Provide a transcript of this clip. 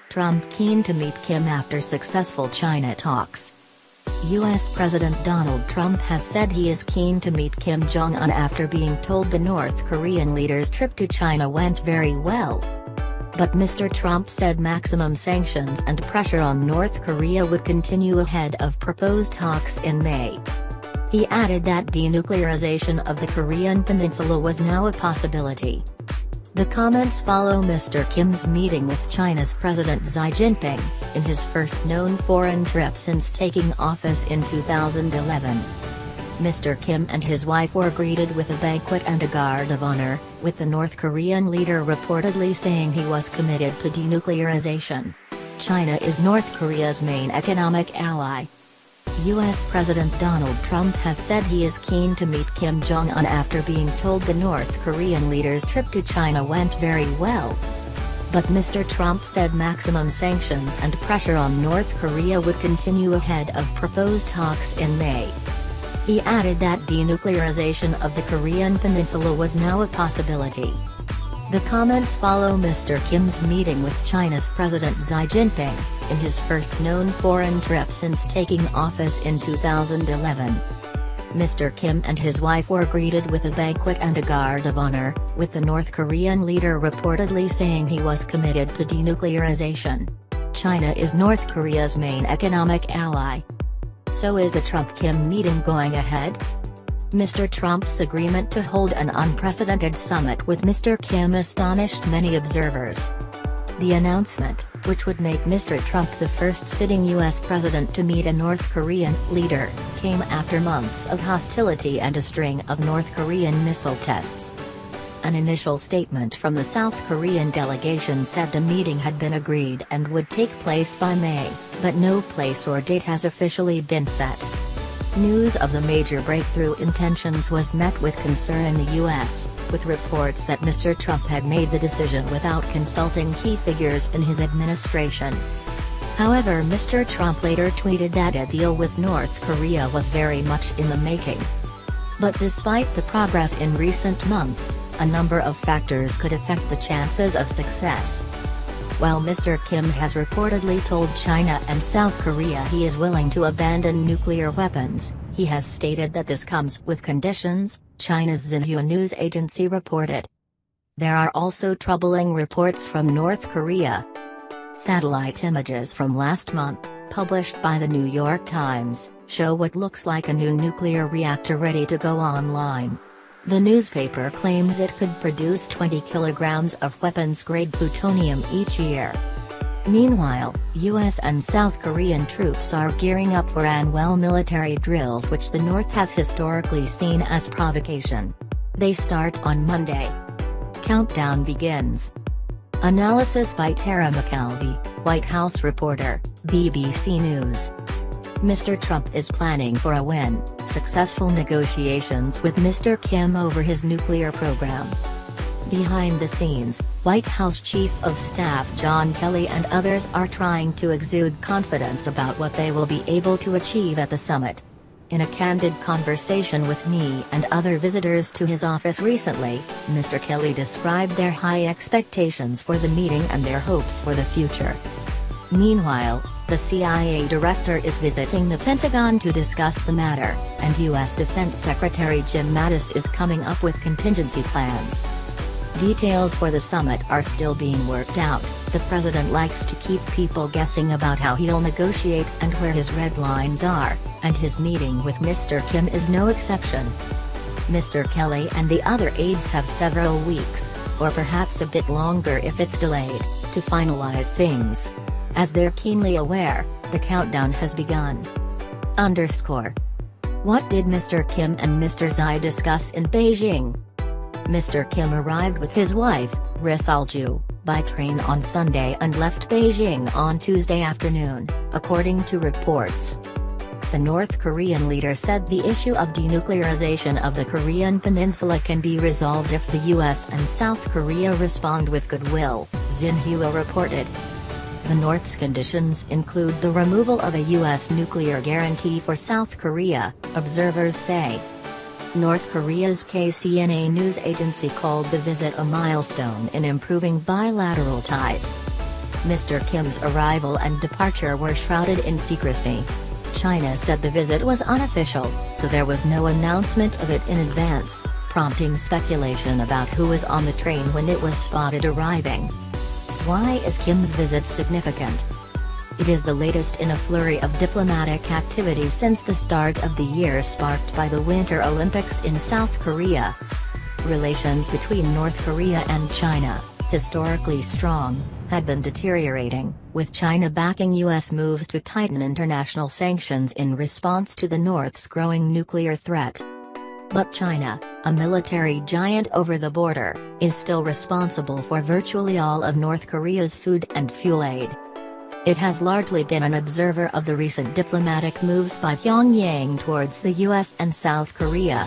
Trump keen to meet Kim after successful China talks. U.S. President Donald Trump has said he is keen to meet Kim Jong-un after being told the North Korean leader's trip to China went very well. But Mr. Trump said maximum sanctions and pressure on North Korea would continue ahead of proposed talks in May. He added that denuclearization of the Korean peninsula was now a possibility. The comments follow Mr. Kim's meeting with China's President Xi Jinping, in his first known foreign trip since taking office in 2011. Mr. Kim and his wife were greeted with a banquet and a guard of honor, with the North Korean leader reportedly saying he was committed to denuclearization. China is North Korea's main economic ally. U.S. President Donald Trump has said he is keen to meet Kim Jong-un after being told the North Korean leader's trip to China went very well. But Mr. Trump said maximum sanctions and pressure on North Korea would continue ahead of proposed talks in May. He added that denuclearization of the Korean peninsula was now a possibility. The comments follow Mr. Kim's meeting with China's President Xi Jinping, in his first known foreign trip since taking office in 2011. Mr. Kim and his wife were greeted with a banquet and a guard of honor, with the North Korean leader reportedly saying he was committed to denuclearization. China is North Korea's main economic ally. So is a Trump-Kim meeting going ahead? Mr. Trump's agreement to hold an unprecedented summit with Mr. Kim astonished many observers. The announcement, which would make Mr. Trump the first sitting U.S. president to meet a North Korean leader, came after months of hostility and a string of North Korean missile tests. An initial statement from the South Korean delegation said the meeting had been agreed and would take place by May, but no place or date has officially been set. News of the major breakthrough in tensions was met with concern in the U.S., with reports that Mr. Trump had made the decision without consulting key figures in his administration. However, Mr. Trump later tweeted that a deal with North Korea was very much in the making. But despite the progress in recent months, a number of factors could affect the chances of success. While Mr. Kim has reportedly told China and South Korea he is willing to abandon nuclear weapons, he has stated that this comes with conditions, China's Xinhua news agency reported. There are also troubling reports from North Korea. Satellite images from last month, published by the New York Times, show what looks like a new nuclear reactor ready to go online. The newspaper claims it could produce 20 kilograms of weapons-grade plutonium each year. Meanwhile, U.S. and South Korean troops are gearing up for annual military drills which the North has historically seen as provocation. They start on Monday. Countdown begins. Analysis by Tara McKelvey, White House reporter, BBC News. Mr. Trump is planning for a win, successful negotiations with Mr. Kim over his nuclear program. Behind the scenes, White House Chief of Staff John Kelly and others are trying to exude confidence about what they will be able to achieve at the summit. In a candid conversation with me and other visitors to his office recently, Mr. Kelly described their high expectations for the meeting and their hopes for the future. Meanwhile, the CIA director is visiting the Pentagon to discuss the matter, and U.S. Defense Secretary Jim Mattis is coming up with contingency plans. Details for the summit are still being worked out. The president likes to keep people guessing about how he'll negotiate and where his red lines are, and his meeting with Mr. Kim is no exception. Mr. Kelly and the other aides have several weeks, or perhaps a bit longer if it's delayed, to finalize things. As they're keenly aware, the countdown has begun. What did Mr. Kim and Mr. Xi discuss in Beijing? Mr. Kim arrived with his wife, Ris Alju, by train on Sunday and left Beijing on Tuesday afternoon, according to reports. The North Korean leader said the issue of denuclearization of the Korean peninsula can be resolved if the US and South Korea respond with goodwill, Xinhua reported. The North's conditions include the removal of a U.S. nuclear guarantee for South Korea, observers say. North Korea's KCNA news agency called the visit a milestone in improving bilateral ties. Mr. Kim's arrival and departure were shrouded in secrecy. China said the visit was unofficial, so there was no announcement of it in advance, prompting speculation about who was on the train when it was spotted arriving. Why is Kim's visit significant? It is the latest in a flurry of diplomatic activity since the start of the year sparked by the Winter Olympics in South Korea. Relations between North Korea and China, historically strong, had been deteriorating, with China backing U.S. moves to tighten international sanctions in response to the North's growing nuclear threat. But China, a military giant over the border, is still responsible for virtually all of North Korea's food and fuel aid. It has largely been an observer of the recent diplomatic moves by Pyongyang towards the U.S. and South Korea.